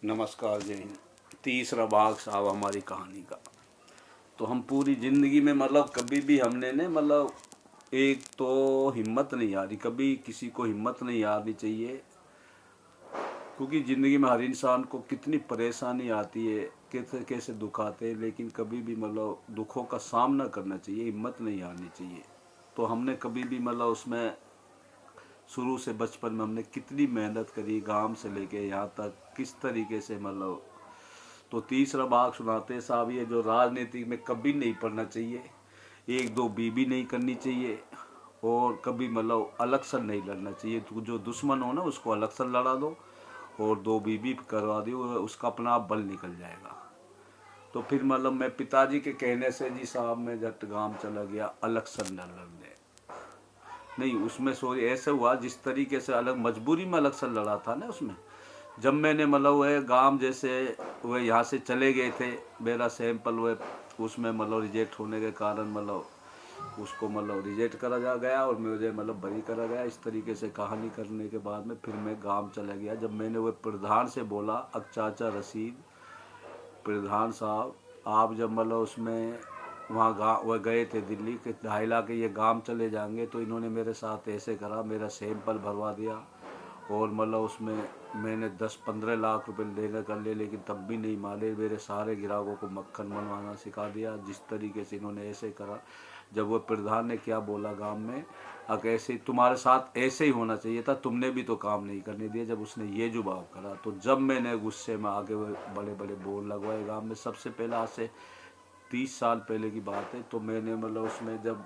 नमस्कार, जय हिंद। तीसरा भाग साहब हमारी कहानी का। तो हम पूरी ज़िंदगी में कभी भी हमने ने एक तो हिम्मत नहीं हारी, कभी किसी को हिम्मत नहीं हारनी चाहिए, क्योंकि ज़िंदगी में हर इंसान को कितनी परेशानी आती है, कैसे कैसे दुख आते हैं, लेकिन कभी भी दुखों का सामना करना चाहिए, हिम्मत नहीं हारनी चाहिए। तो हमने कभी भी उसमें शुरू से बचपन में हमने कितनी मेहनत करी, गांव से लेके यहाँ तक किस तरीके से तो तीसरा भाग सुनाते हैं साहब। ये जो राजनीति में कभी नहीं पढ़ना चाहिए, एक दो बीबी नहीं करनी चाहिए, और कभी इलेक्शन नहीं लड़ना चाहिए। तो जो दुश्मन हो ना उसको इलेक्शन लड़ा दो और दो बीबी करवा दो, उसका अपना आप बल निकल जाएगा। तो फिर मैं पिताजी के कहने से जी साहब मैं जट गांव चला गया इलेक्शन लड़ने। नहीं, उसमें सॉरी ऐसे हुआ जिस तरीके से अलग मजबूरी में इलेक्शन लड़ा था ना, उसमें जब मैंने वह गांव जैसे वह यहाँ से चले गए थे, मेरा सैंपल वह उसमें रिजेक्ट होने के कारण उसको रिजेक्ट करा जा गया और मुझे बरी करा गया। इस तरीके से कहानी करने के बाद में फिर मैं गांव चला गया। जब मैंने वह प्रधान से बोला, चाचा रशीद प्रधान साहब, आप जब उसमें वहाँ गाँव वह गए थे दिल्ली के 2.5 लाख ये गांव चले जाएंगे, तो इन्होंने मेरे साथ ऐसे करा, मेरा सैंपल भरवा दिया और उसमें मैंने 10-15 लाख रुपए देने कर लिए, लेकिन तब भी नहीं माने। मेरे सारे ग्राहकों को मक्खन बनवाना सिखा दिया। जिस तरीके से इन्होंने ऐसे करा, जब वो प्रधान ने क्या बोला गांव में, अब ऐसे तुम्हारे साथ ऐसे ही होना चाहिए था, तुमने भी तो काम नहीं करने दिया। जब उसने ये जवाब करा, तो जब मैंने गुस्से में आगे वो बड़े बड़े बोर्ड लगवाए गांव में, सबसे पहले आज से 30 साल पहले की बात है। तो मैंने उसमें जब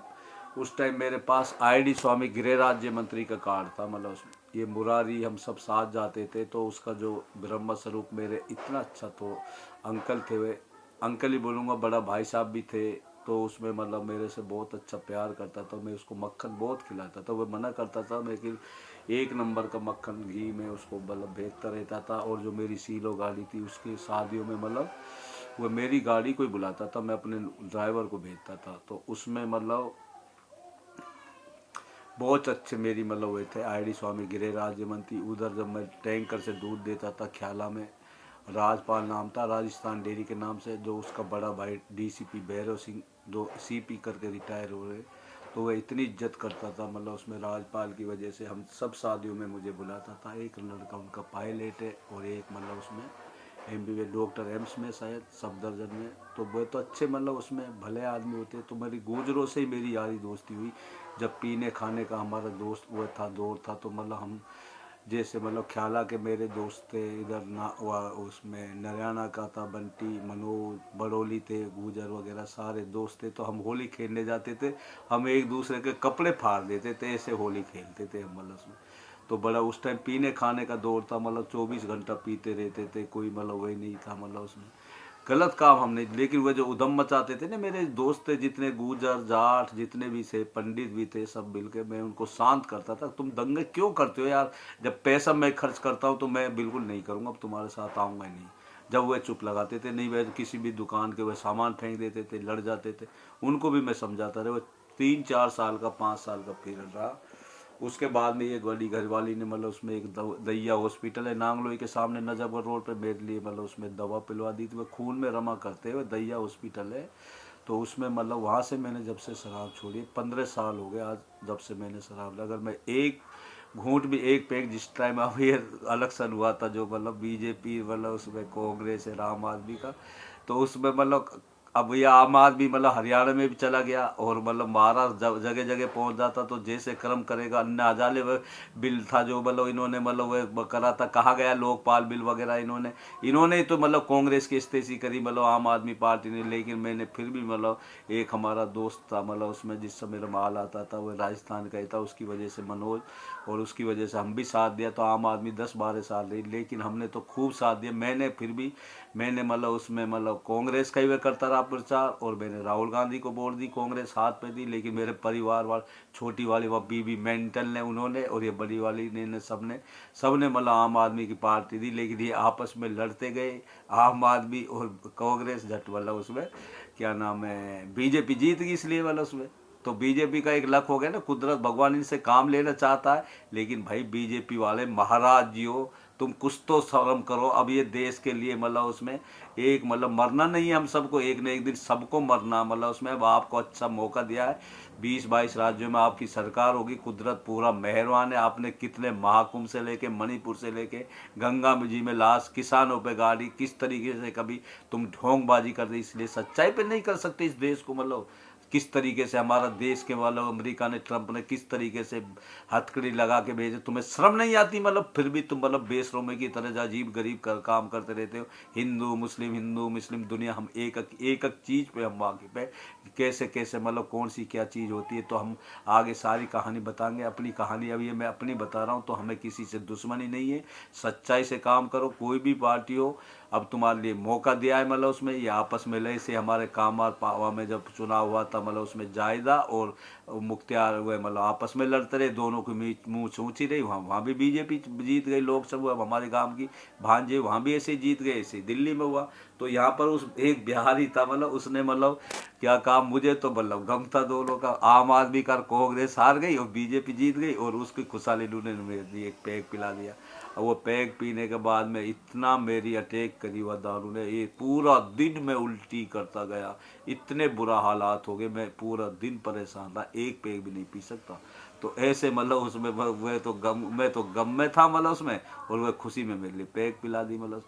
उस टाइम मेरे पास आईडी स्वामी गृह राज्य मंत्री का कार्ड था, उसमें ये मुरारी हम सब साथ जाते थे, तो उसका जो ब्रह्म स्वरूप मेरे इतना अच्छा, तो अंकल थे, वे अंकल ही बोलूँगा, बड़ा भाई साहब भी थे। तो उसमें मेरे से बहुत अच्छा प्यार करता था। मैं उसको मक्खन बहुत खिलाता था, वह मना करता था, लेकिन 1 नंबर का मक्खन घी में उसको भेजता रहता था। और जो मेरी सीलो गाड़ी थी, उसकी शादियों में वह मेरी गाड़ी को ही बुलाता था, मैं अपने ड्राइवर को भेजता था। तो उसमें बहुत अच्छे मेरी हुए थे आईडी स्वामी गृह राज्य मंत्री। उधर जब मैं टैंकर से दूध देता था ख्याला में, राजपाल नाम था, राजस्थान डेयरी के नाम से, जो उसका बड़ा भाई डीसीपी भैरव सिंह, जो सीपी करके रिटायर हो रहे, तो वह इतनी इज्जत करता था। उसमें राजपाल की वजह से हम सब शादियों में मुझे बुलाता था। एक लड़का उनका पायलट है और एक उसमें MBBS डॉक्टर एम्स में शायद सफदरजंग में। तो वो तो अच्छे उसमें भले आदमी होते। तो मेरी गुजरों से ही मेरी यारी दोस्ती हुई। जब पीने खाने का हमारा दोस्त वो था, दौर था, तो हम जैसे ख्याला के मेरे दोस्त थे, इधर ना उसमें नरियाना का था बंटी, मनोज, बड़ोली थे, गुजर वगैरह सारे दोस्त थे। तो हम होली खेलने जाते थे, हम एक दूसरे के कपड़े फाड़ देते थे, ऐसे होली खेलते थे हम उसमें। तो बड़ा उस टाइम पीने खाने का दौर था, 24 घंटा पीते रहते थे, कोई वही नहीं था उसमें गलत काम हमने। लेकिन वह जो उधम मचाते थे ना मेरे दोस्त थे, जितने गुजर जाट जितने भी थे, पंडित भी थे, सब मिलके मैं उनको शांत करता था। तुम दंगे क्यों करते हो यार, जब पैसा मैं खर्च करता हूँ तो मैं बिल्कुल नहीं करूँगा, अब तुम्हारे साथ आऊँगा ही नहीं। जब वह चुप लगाते थे, नहीं वह किसी भी दुकान के वह सामान फेंक देते थे, लड़ जाते थे, उनको भी मैं समझाता रहा। वह 3-4 साल का 5 साल का पीरियड रहा। उसके बाद में ये बड़ी घरवाली ने उसमें एक दैया हॉस्पिटल है नांगलोई के सामने नजफगढ़ रोड पे, मेरे लिए उसमें दवा पिलवा दी थी। वो खून में रमा करते हुए दैया हॉस्पिटल है। तो उसमें वहाँ से मैंने जब से शराब छोड़ी, 15 साल हो गए आज जब से मैंने शराब, अगर मैं एक घूंट भी, एक पैक, जिस टाइम अब ये इलेक्शन हुआ था जो बीजेपी उसमें कांग्रेस है, आम आदमी का, तो उसमें अब ये आम आदमी हरियाणा में भी चला गया और महाराष्ट्र जगह जगह पहुंच जाता। तो जैसे कर्म करेगा अन्य हजाले बिल था जो इन्होंने वह करा था, कहा गया लोकपाल बिल वगैरह, इन्होंने ही तो कांग्रेस की स्थिति करी आम आदमी पार्टी ने। लेकिन मैंने फिर भी एक हमारा दोस्त था उसमें, जिससे मेरा माल आता था, वह राजस्थान का ही था, उसकी वजह से मनोज, और उसकी वजह से हम भी साथ दिया। तो आम आदमी 10-12 साल रही, लेकिन हमने तो खूब साथ दिया। मैंने फिर भी मैंने उसमें कांग्रेस का ही वह करता रहा प्रचार, और मैंने राहुल गांधी को वोट दी, कांग्रेस हाथ पे दी। लेकिन मेरे परिवार वाले, छोटी वाली वह बीबी मेंटल ने, उन्होंने, और ये बड़ी वाली ने सबने सबने आम आदमी की पार्टी दी। लेकिन ये आपस में लड़ते गए, आम आदमी और कांग्रेस झट उसमें क्या नाम है, बीजेपी जीत गई, इसलिए उसमें। तो बीजेपी का एक लक हो गया ना, कुदरत भगवान इनसे काम लेना चाहता है। लेकिन भाई बीजेपी वाले महाराज जी हो, तुम कुछ तो शर्म करो। अब ये देश के लिए मतलब उसमें एक मतलब मरना नहीं है, हम सबको एक न एक दिन सबको मरना, मतलब उसमें अब आपको अच्छा मौका दिया है। 20-22 राज्यों में आपकी सरकार होगी, कुदरत पूरा मेहरबान है। आपने कितने महाकुंभ से लेके मणिपुर से लेके गंगा जी में लाश, किसानों पे गाड़ी, किस तरीके से कभी तुम ढोंगबाजी कर दी, इसलिए सच्चाई पे नहीं कर सकते इस देश को। मतलब किस तरीके से हमारा देश के मतलब अमेरिका ने, ट्रंप ने किस तरीके से हथकड़ी लगा के भेजे, तुम्हें शर्म नहीं आती? मतलब फिर भी तुम मतलब बेशर्मे की तरह अजीब गरीब काम करते रहते हो। हिंदू मुस्लिम दुनिया, हम एक एक चीज़ पे हम वाकिफ है, कैसे कैसे मतलब कौन सी क्या चीज़ होती है। तो हम आगे सारी कहानी बताएंगे, अपनी कहानी अब ये मैं अपनी बता रहा हूँ। तो हमें किसी से दुश्मनी नहीं है, सच्चाई से काम करो, कोई भी पार्टी हो। अब तुम्हारे लिए मौका दिया है, मतलब उसमें ये आपस में लड़े से हमारे कामार पावा में जब चुनाव हुआ था, मतलब उसमें जायदा और मुख्तियार हुए, मतलब आपस में लड़ते रहे, दोनों की मुँह ऊँची रही। वहाँ भी बीजेपी जीत गई लोकसभा। अब हमारे गांव की भांजे वहाँ भी ऐसे जीत गए, ऐसे दिल्ली में हुआ। तो यहाँ पर उस एक बिहारी था, मतलब उसने मतलब क्या काम, मुझे तो मतलब गम था दोनों का। आम आदमी का कांग्रेस हार गई और बीजेपी जीत गई, और उसकी खुशहाली ने मेरे एक पैग पिला दिया। और वो पैग पीने के बाद में इतना मेरी अटैक करी हुआ दारू ने, ये पूरा दिन मैं उल्टी करता गया, इतने बुरा हालात हो गए, मैं पूरा दिन परेशान था, एक पैग भी नहीं पी सकता। तो ऐसे मतलब उसमें मैं तो गम में था मतलब उसमें, और वह खुशी में मेरे लिए पैग पिला दी। मतलब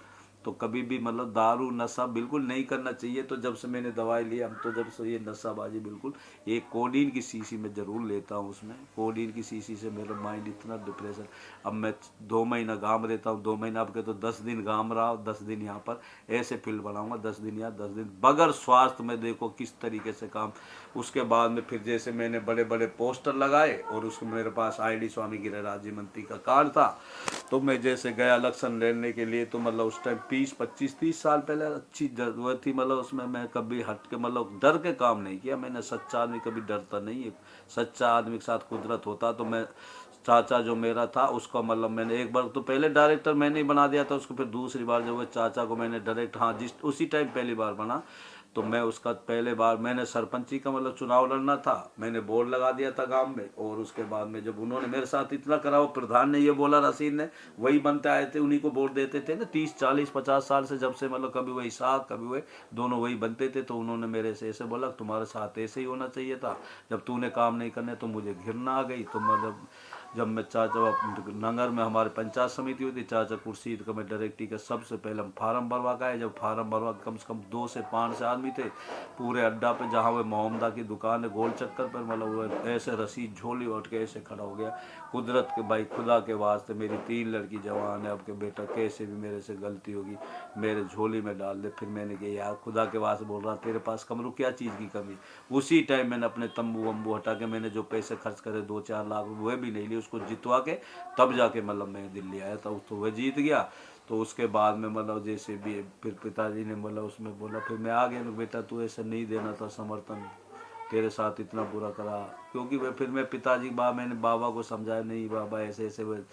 तो कभी भी मतलब दारू नशा बिल्कुल नहीं करना चाहिए। तो जब से मैंने दवाई ली, हम तो जब से ये नशाबाजी बिल्कुल, एक कोडीन की शीशी में ज़रूर लेता हूँ, उसमें कोडीन की शीशी से मेरा माइंड इतना डिप्रेशन। अब मैं 2 महीना गाँव रहता हूँ, 2 महीना अब के तो 10 दिन गाँव रहा, 10 दिन यहाँ पर, ऐसे फील्ड बनाऊँगा, 10 दिन यहाँ 10 दिन बगैर स्वास्थ्य में, देखो किस तरीके से काम। उसके बाद में फिर जैसे मैंने बड़े बड़े पोस्टर लगाए, और उसमें मेरे पास ID स्वामी गिरिराज राज्य मंत्री का कार्ड था। तो मैं जैसे गया इलेक्शन लड़ने के लिए, तो मतलब उस टाइम 20-25-30 साल पहले अच्छी जरूरत थी। मतलब उसमें मैं कभी हट के मतलब डर के काम नहीं किया मैंने। सच्चा आदमी कभी डरता नहीं है, सच्चा आदमी के साथ कुदरत होता। तो मैं चाचा जो मेरा था उसका मतलब मैंने एक बार तो पहले डायरेक्टर मैंने ही बना दिया था उसको, फिर दूसरी बार जो वो चाचा को मैंने डायरेक्ट, हाँ जिस उसी टाइम पहली बार बना। तो मैं उसका पहले बार मैंने सरपंची का मतलब चुनाव लड़ना था, मैंने बोर्ड लगा दिया था गांव में। और उसके बाद में जब उन्होंने मेरे साथ इतना करा, वो प्रधान ने ये बोला, रसीद ने, वही बनते आए थे, उन्हीं को वोट देते थे ना 30-40-50 साल से, जब से मतलब कभी वही साथ कभी वही दोनों वही बनते थे। तो उन्होंने मेरे से ऐसे बोला, तुम्हारे साथ ऐसे ही होना चाहिए था, जब तूने काम नहीं करने। तो मुझे घृणा आ गई। तो मतलब जब मैं चाचा नगर में हमारे पंचायत समिति हुई थी, चाचा कुर्सी का मैं डायरेक्टरी का सबसे पहले हम फार्म भरवा का है। जब फार्म भरवा कम से कम 2 से 5 आदमी थे पूरे अड्डा पे, जहाँ वो मोहम्मदा की दुकान है गोल चक्कर पर, मतलब वो ऐसे रसीद झोली उठ के ऐसे खड़ा हो गया। कुदरत के भाई, खुदा के वास्ते, मेरी 3 लड़की जवान है, अब के बेटा कैसे भी मेरे से गलती होगी मेरे झोली में डाल दे। फिर मैंने कहा यार खुदा के वास्ते बोल रहा, तेरे पास कमरू क्या चीज़ की कमी। उसी टाइम मैंने अपने तंबू वम्बू हटा के, मैंने जो पैसे खर्च करे 2-4 लाख वह भी नहीं लिए, उसको जितवा के तब जाके मतलब मैं दिल्ली आया था। तो वह जीत गया। तो उसके बाद में मतलब जैसे भी फिर पिताजी ने मतलब उसमें बोला, फिर मैं आ गया, बेटा तू ऐसा नहीं देना था समर्थन, तेरे साथ इतना बुरा करा। क्योंकि वह फिर मैं पिताजी मैंने बाबा को समझाया, नहीं बाबा ऐसे ऐसे, वह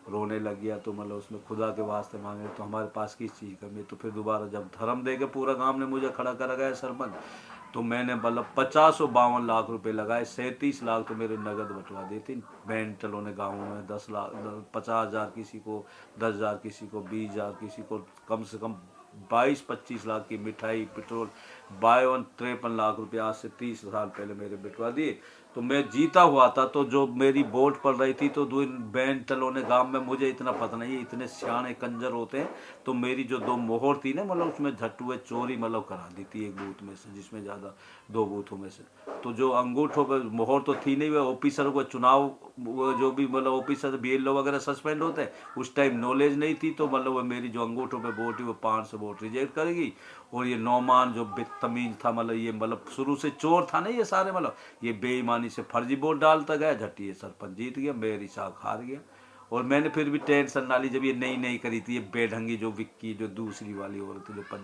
रोने लग गया। तो मतलब उसमें खुदा के वास्ते मांगे तो हमारे पास किस चीज़ की कमी। तो फिर दोबारा जब धर्म दे के पूरा गांव ने मुझे खड़ा करा गया सरपंच, तो मैंने मतलब 50-52 लाख रुपए लगाए, 37 लाख तो मेरे नगद बंटवा दी थी। बैंटलों ने गाँव में 10 लाख, 50,000 किसी को, 10,000 किसी को, 20,000 किसी को, कम से कम 22-25 लाख की मिठाई, पेट्रोल, 52-53 लाख रुपये आज से 30 साल पहले मेरे बिटवा दिए। तो मैं जीता हुआ था। तो जो मेरी वोट पड़ रही थी, तो 2 बैंड तलों ने गांव में, मुझे इतना पता नहीं है, इतने सियाने कंजर होते हैं। तो मेरी जो 2 मोहर थी ना, मतलब उसमें झट्टुए चोरी मतलब करा दी थी एक बूथ में से, जिसमें ज़्यादा 2 बूथों में से। तो जो अंगूठों पर मोहर तो थी नहीं, वह ऑफिसर को चुनाव, वो जो भी मतलब ऑफिसर BLO वगैरह सस्पेंड होते हैं, उस टाइम नॉलेज नहीं थी। तो मतलब वह मेरी जो अंगूठों पे वोट है वो 5 से वोट रिजेक्ट करेगी। और ये नौमान जो बदतमीज था, मतलब ये मतलब शुरू से चोर था ना ये सारे, मतलब ये बेईमानी से फर्जी वोट डालता गया, झट्टी ये सरपंच जीत गया, मेरी साख हार गया। और मैंने फिर भी टेंशन ना ली। जब ये नई नई करी थी, ये बेढंगी जो विक्की जो दूसरी वाली औरत जो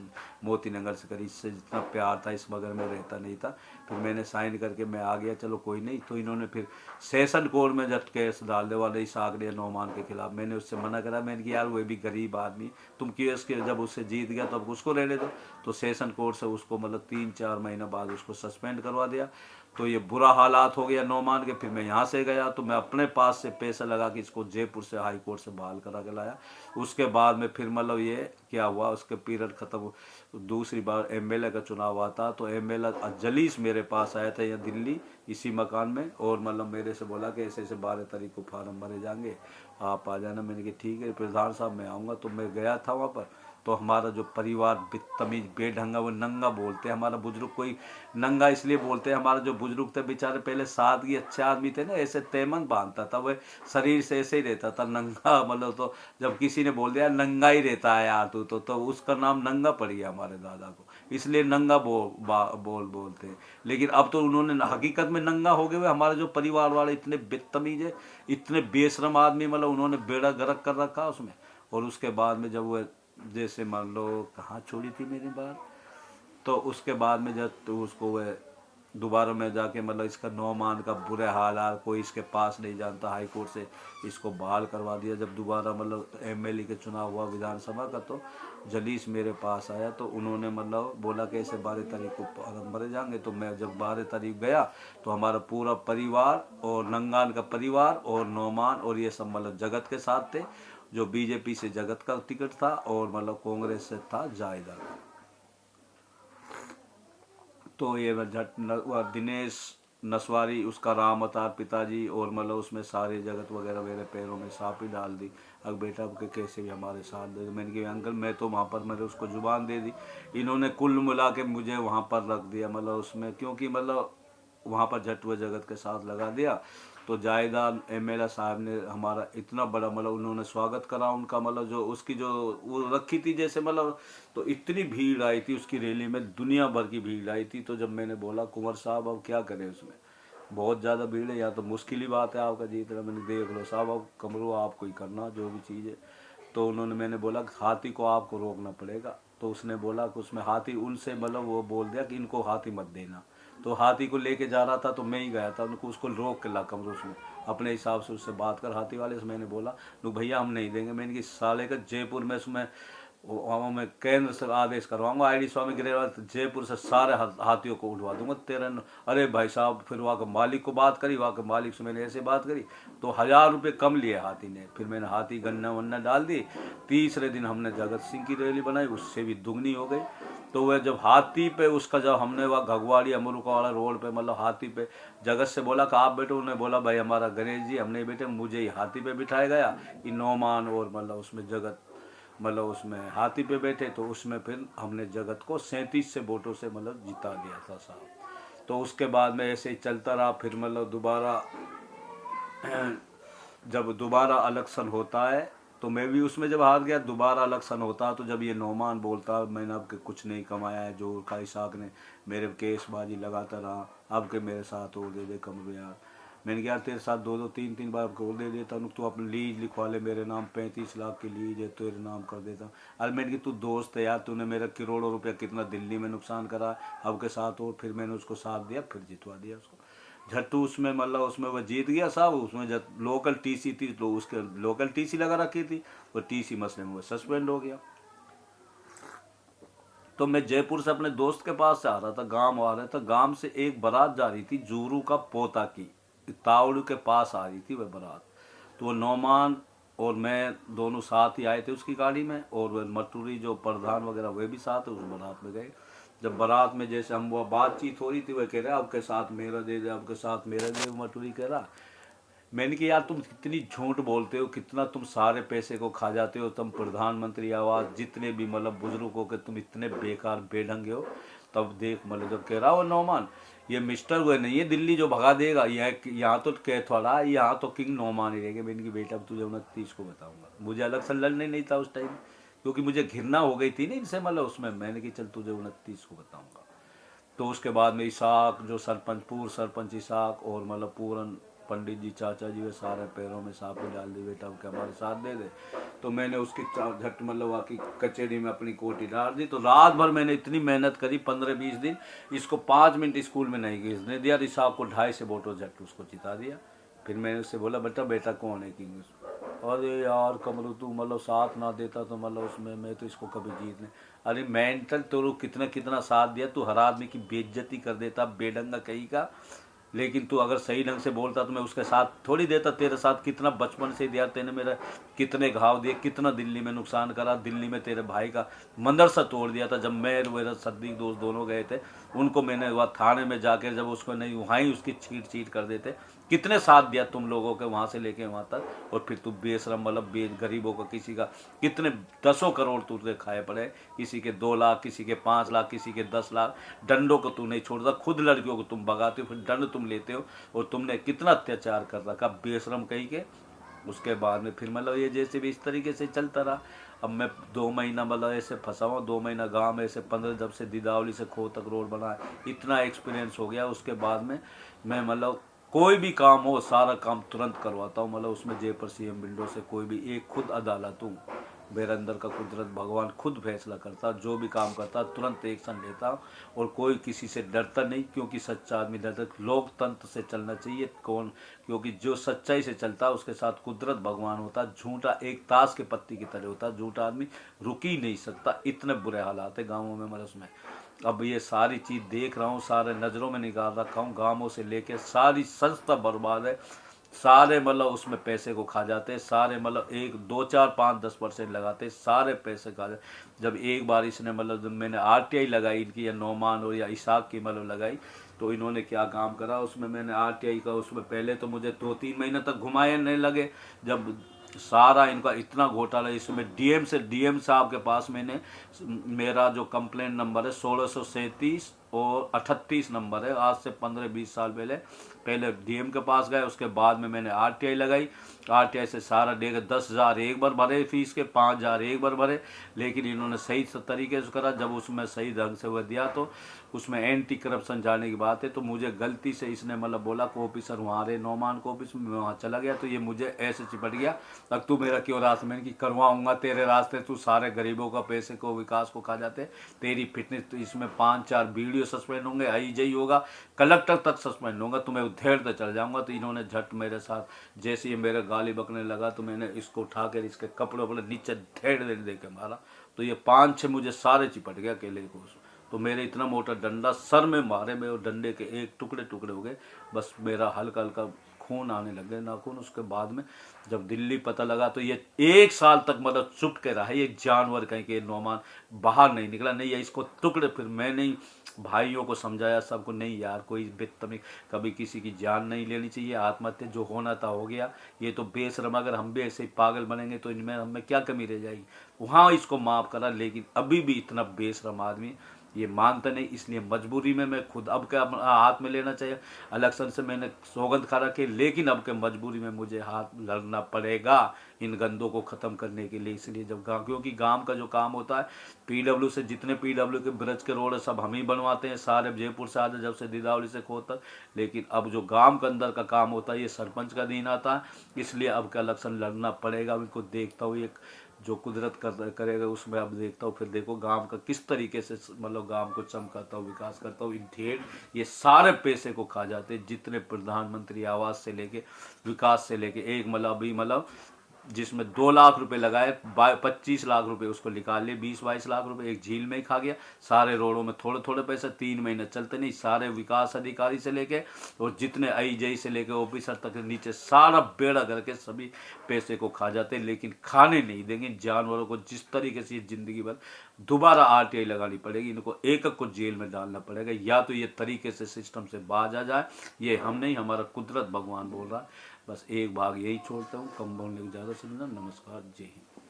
मोती नगर से करी, इससे जितना प्यार था इस मगर में रहता नहीं था। फिर मैंने साइन करके मैं आ गया, चलो कोई नहीं। तो इन्होंने फिर सेशन कोर्ट में जब केस डाल दे वाले इस आगरे नौमान के खिलाफ, मैंने उससे मना करा। मैंने कहा यार वो भी गरीब आदमी, तुम केस के जब उससे जीत गया तो अब उसको रहने दो। तो सेशन कोर्ट से उसको मतलब 3-4 महीना बाद उसको सस्पेंड करवा दिया। तो ये बुरा हालात हो गया नौमान के। फिर मैं यहाँ से गया तो मैं अपने पास से पैसा लगा कि इसको जयपुर से हाई कोर्ट से बहाल करा के लाया। उसके बाद में फिर मतलब ये क्या हुआ, उसके पीरियड ख़त्म, दूसरी बार एमएलए का चुनाव हुआ था तो एमएलए जलीस मेरे पास आया था यहाँ दिल्ली इसी मकान में, और मतलब मेरे से बोला कि ऐसे ऐसे 12 तारीख को फार्म भरे जाएंगे, आप आ जाना। मैंने कहा ठीक है प्रधान साहब मैं आऊँगा। तो मैं गया था वहाँ पर, तो हमारा जो परिवार बदतमीज बेढंगा, वो नंगा बोलते हैं हमारा बुजुर्ग, कोई नंगा इसलिए बोलते हैं, हमारा जो बुजुर्ग थे बेचारे पहले सादगी अच्छे आदमी थे ना, ऐसे तेमन बांधता था वह, शरीर से ऐसे ही रहता था नंगा, मतलब तो जब किसी ने बोल दिया नंगा ही रहता है यार तू तो उसका नाम नंगा पड़ गया हमारे दादा को, इसलिए नंगा बोलते हैं। लेकिन अब तो उन्होंने हकीकत में नंगा हो गए हुए, हमारे जो परिवार वाले इतने बदतमीज है, इतने बेशरम आदमी, मतलब उन्होंने बेड़ा गर्क कर रखा उसमें। और उसके बाद में जब वो जैसे मान लो कहाँ छोड़ी थी मेरी बात, तो उसके बाद में जब तो उसको वह दोबारा में जाके मतलब इसका 9 मान का बुरे हालात, कोई इसके पास नहीं जानता, हाई कोर्ट से इसको बहाल करवा दिया। जब दोबारा मतलब एमएलए के चुनाव हुआ विधानसभा का, तो जलीस मेरे पास आया, तो उन्होंने मतलब बोला कि ऐसे 12 तारीख को फॉर्म भरे जाएंगे। तो मैं जब 12 तारीख गया तो हमारा पूरा परिवार और नंगान का परिवार और नौमान और ये सब मतलब जगत के साथ थे, जो बीजेपी से जगत का टिकट था और मतलब कांग्रेस से था जायदा। तो ये दिनेश नसवारी उसका राम अवतार पिताजी, और मतलब उसमें सारे जगत वगैरह मेरे पैरों में सांप ही डाल दी। अब बेटा अब के कैसे भी हमारे साथ दे। मैंने कहा अंकल मैं तो वहाँ पर मैंने उसको जुबान दे दी, इन्होंने कुल मिला के मुझे वहाँ पर रख दिया, मतलब उसमें क्योंकि मतलब वहाँ पर झट हुए जगत के साथ लगा दिया। तो जायदाद एमएलए साहब ने हमारा इतना बड़ा मतलब उन्होंने स्वागत करा उनका, मतलब जो उसकी जो वो रखी थी जैसे मतलब, तो इतनी भीड़ आई थी उसकी रैली में, दुनिया भर की भीड़ आई थी। तो जब मैंने बोला कुंवर साहब अब क्या करें, उसमें बहुत ज़्यादा भीड़ है, या तो मुश्किल ही बात है आपका जीतना। मैंने देख लो साहब अब कमरू आपको ही करना जो भी चीज़ है। तो उन्होंने मैंने बोला कि हाथी को आपको रोकना पड़ेगा। तो उसने बोला कि उसमें हाथी उनसे मतलब वो बोल दिया कि इनको हाथी मत देना। तो हाथी को लेके जा रहा था तो मैं ही गया था उनको, उसको रोक के ला कमरों में अपने हिसाब से उससे बात कर हाथी वाले से। मैंने बोला नो भैया हम नहीं देंगे। मैंने कि साले का जयपुर में उसमें वहाँ मैं केंद्र से आदेश करवाऊंगा, आईडी स्वामी गिरेवाल जयपुर से सारे हाथियों को उठवा दूंगा तेरा। अरे भाई साहब फिर वहाँ के मालिक को बात करी, वहाँ के मालिक से मैंने ऐसे बात करी तो 1000 रुपये कम लिए हाथी ने। फिर मैंने हाथी गन्ना वन्ना डाल दी। तीसरे दिन हमने जगत सिंह की रैली बनाई, उससे भी दुगनी हो गई। तो वह जब हाथी पे उसका जब हमने वह घगवाड़ी अमरुका वाला रोड पे मतलब हाथी पे जगत से बोला कि आप बैठो, उन्होंने बोला भाई हमारा गणेश जी हम नहीं बैठे, मुझे ही हाथी पे बिठाया गया। नौमान और मतलब उसमें जगत मतलब उसमें हाथी पे बैठे, तो उसमें फिर हमने जगत को 37 से वोटों से मतलब जिता दिया था साहब। तो उसके बाद में ऐसे ही चलता रहा। फिर मतलब दोबारा जब दोबारा इलेक्शन होता है तो मैं भी उसमें जब हार गया, दोबारा इलेक्शन होता तो जब ये नौमान बोलता मैंने अब के कुछ नहीं कमाया है, जो का इसाक ने मेरे केसबाजी लगाता रहा, अब के मेरे साथ और दे कमरू यार। मैंने कहा यार तेरे साथ 2-2 3-3 बार और दे देता हूँ, तो अपनी लीज लिखवा ले मेरे नाम, 35 लाख की लीज है तेरे नाम कर देता। अरे मैंने कहा तू दोस्त है यार, तूने मेरा करोड़ों रुपया कितना दिल्ली में नुकसान करा, अब के साथ और। फिर मैंने उसको साथ दिया, फिर जितवा दिया उसको झट्टू उसमें, मतलब उसमें वह जीत गया साहब। उसमें जब लोकल टीसी थी तो उसके लोकल टीसी लगा रखी थी, वो टीसी मसले में वो सस्पेंड हो गया। तो मैं जयपुर से अपने दोस्त के पास से आ रहा था, गांव आ रहा था, गांव से एक बारात जा रही थी जूरू का पोता की, तावड़ू के पास आ रही थी वह बारात। तो वो नौमान और मैं दोनों साथ ही आए थे उसकी गाड़ी में, और वह मटूरी जो प्रधान वगैरह वे भी साथ उस बारात में गए। जब बारात में जैसे हम वो बातचीत हो रही थी, वह कह रहा अब के साथ मेरा दे दे, अब के साथ मेरा दे, मटूरी कह रहा। मैंने कहा यार तुम कितनी झूठ बोलते हो, कितना तुम सारे पैसे को खा जाते हो, तुम प्रधानमंत्री आवास जितने भी मतलब बुजुर्गों के तुम इतने बेकार बेढंगे हो। तब देख मतलब जब कह रहा हो नौमान ये मिस्टर वो नहीं है दिल्ली जो भगा देगा, यहाँ तो कह थोड़ा यहाँ तो किंग नौमान ही रहेगा। मैंने की बेटा अब तुझे 29 को बताऊंगा, मुझे अलग से लड़ने नहीं था उस टाइम, क्योंकि मुझे घृणा हो गई थी ना इनसे मतलब उसमें। मैंने कि चल तुझे 29 को बताऊंगा। तो उसके बाद में इसाक जो सरपंच पूर्व सरपंच इसाक और मतलब पूरन पंडित जी चाचा जी वे सारे पैरों में सांप डाल दी, बेटा के हमारे साथ दे दे। तो मैंने उसकी झट मतलब आकी कचहरी में अपनी कोटी डाल दी। तो रात भर मैंने इतनी मेहनत करी 15-20 दिन, इसको 5 मिनट स्कूल में नहीं घिसने दिया। इसाक को 2.5 से वोटों झट उसको जिता दिया। फिर मैंने उससे बोला बेटा बेटा कौन है किंग, अरे यार कमरू तू मतलब साथ ना देता तो मतलब उसमें मैं तो इसको कभी जीत नहीं। अरे मेंटल तो कितना कितना साथ दिया, तू हर आदमी की बेइज्जती कर देता बेढंगा कहीं का। लेकिन तू अगर सही ढंग से बोलता तो मैं उसके साथ थोड़ी देता। तेरे साथ कितना बचपन से दिया तेने, मेरा कितने घाव दिए, कितना दिल्ली में नुकसान करा। दिल्ली में तेरे भाई का मदरसा तोड़ दिया था जब मैं और मेरा सदीक दोस्त दोनों गए थे। उनको मैंने वहाँ थाने में जाकर जब उसको नहीं वहाँ ही उसकी छीट छीट कर देते। कितने साथ दिया तुम लोगों के वहाँ से लेके वहाँ तक, और फिर तू बेशरम मतलब गरीबों का किसी का कितने 10 करोड़ तुझे खाए पड़े। किसी के 2 लाख, किसी के 5 लाख, किसी के 10 लाख। डंडों को तू नहीं छोड़ता, खुद लड़कियों को तुम भगाते हो, फिर दंड तुम लेते हो। और तुमने कितना अत्याचार कर रखा बेशरम कहीं के। उसके बाद में फिर मतलब ये जैसे भी इस तरीके से चलता रहा। अब मैं 2 महीना मतलब ऐसे फंसा हुआ, 2 महीना गाँव में ऐसे 15 जब से दीदावली से खो तक रोड बना है, इतना एक्सपीरियंस हो गया। उसके बाद में मैं मतलब कोई भी काम हो सारा काम तुरंत करवाता हूँ। मतलब उसमें जयपुर सीएम विंडो से कोई भी एक खुद अदालत हूँ। मेरे अंदर का कुदरत भगवान खुद फैसला करता, जो भी काम करता तुरंत एक्शन लेता। और कोई किसी से डरता नहीं, क्योंकि सच्चा आदमी डरता। लोकतंत्र से चलना चाहिए कौन, क्योंकि जो सच्चाई से चलता है उसके साथ कुदरत भगवान होता। झूठा एक ताश के पत्ती की तरह होता, झूठा आदमी रुक ही नहीं सकता। इतने बुरे हालात है गाँवों में मतलब उसमें। अब ये सारी चीज़ देख रहा हूँ, सारे नज़रों में निकाल रखा हूँ। गाँवों से लेके सारी संस्था बर्बाद है। सारे मतलब उसमें पैसे को खा जाते हैं सारे, मतलब 1 2 4 5 10% लगाते, सारे पैसे खा जाते। जब एक बार इसने मतलब जब मैंने आरटीआई लगाई इनकी, या नौमान और या इसाक की मतलब लगाई, तो इन्होंने क्या काम करा उसमें। मैंने आरटीआई का उसमें पहले तो मुझे 2 3 महीने तक घुमाए नहीं लगे। जब सारा इनका इतना घोटाला इसमें, डीएम साहब के पास मैंने, मेरा जो कंप्लेंट नंबर है 1637 और 38 नंबर है। आज से 15 20 साल पहले पहले डीएम के पास गए, उसके बाद में मैंने आरटीआई लगाई। आरटीआई से सारा देकर 10,000 एक बार भरे फीस के, 5,000 एक बार भरे। लेकिन इन्होंने सही तरीके से करा। जब उसमें सही ढंग से वह दिया तो उसमें एंटी करप्शन जाने की बात है। तो मुझे गलती से इसने मतलब बोला को ऑफिसर वहाँ रहे नौमान को ऑफिस में, मैं वहाँ चला गया तो ये मुझे ऐसे चिपट गया। अब तू मेरा क्यों रास्ते में कि करवाऊंगा तेरे रास्ते, तू सारे गरीबों का पैसे को विकास को खा जाते। तेरी फिटनेस तो इसमें 5 4 वीडियो सस्पेंड होंगे, आईजी होगा, कलेक्टर तक सस्पेंड होगा, तुम्हें उधेड़ कर चल जाऊंगा। तो इन्होंने झट मेरे साथ जैसे ही मेरे गाली बकने लगा तो मैंने इसको उठा कर इसके कपड़े वपड़े नीचे धेड़ दे के मारा। तो ये 5 6 मुझे सारे चिपट गया अकेले को। तो मेरे इतना मोटा डंडा सर में मारे, मेरे डंडे के एक टुकड़े टुकड़े हो गए। बस मेरा हल्का हल्का खून आने लग गए नाखून। उसके बाद में जब दिल्ली पता लगा तो ये 1 साल तक मतलब चुप के रहा। ये जानवर कहीं के नौमान बाहर नहीं निकला, नहीं है इसको टुकड़े। फिर मैंने भाइयों को समझाया सबको, नहीं यार कोई बेतमी कभी किसी की जान नहीं लेनी चाहिए। आत्महत्या जो होना था हो गया। ये तो बेशरम, अगर हम भी ऐसे ही पागल बनेंगे तो इनमें हमें क्या कमी रह जाएगी। वहाँ इसको माफ़ करा, लेकिन अभी भी इतना बेशरम आदमी ये मानता नहीं। इसलिए मजबूरी में मैं खुद अब क्या हाथ में लेना चाहिए। इलेक्शन से मैंने सौगंध खा रखी, लेकिन अब के मजबूरी में मुझे हाथ लड़ना पड़ेगा इन गंदों को ख़त्म करने के लिए। इसलिए जब गाँव, क्योंकि गांव का जो काम होता है पीडब्ल्यू से, जितने पीडब्ल्यू के ब्रज के रोड है सब हम ही बनवाते हैं सारे, जयपुर से आते जब से दीदावली से खो तक। लेकिन अब जो गांव के अंदर का काम होता है ये सरपंच का दिन आता है। इसलिए अब का इलेक्शन लड़ना पड़ेगा। उनको देखता हूँ एक जो कुदरत करेगा उसमें अब देखता हूँ। फिर देखो गांव का किस तरीके से मतलब गांव को चमकाता हूँ, विकास करता हूँ। इन ढेर ये सारे पैसे को खा जाते, जितने प्रधानमंत्री आवास से लेके विकास से लेके एक मतलब अभी मतलब जिसमें 2 लाख रुपए लगाए 25 लाख रुपए उसको निकाल लिए, 20 22 लाख रुपए एक झील में ही खा गया। सारे रोडों में थोड़े थोड़े पैसे, 3 महीने चलते नहीं। सारे विकास अधिकारी से लेके और जितने आईजी से लेके ऑफिसर तक नीचे सारा बेड़ा करके सभी पैसे को खा जाते, लेकिन खाने नहीं देंगे जानवरों को। जिस तरीके से ये जिंदगी भर दोबारा आरटीआई लगानी पड़ेगी, इनको एक एक को जेल में डालना पड़ेगा, या तो ये तरीके से सिस्टम से बाज आ जाए। ये हम नहीं, हमारा कुदरत भगवान बोल रहा है। बस एक भाग यही छोड़ता हूँ, कम बोलने की ज़्यादा समझना। नमस्कार, जय हिंद।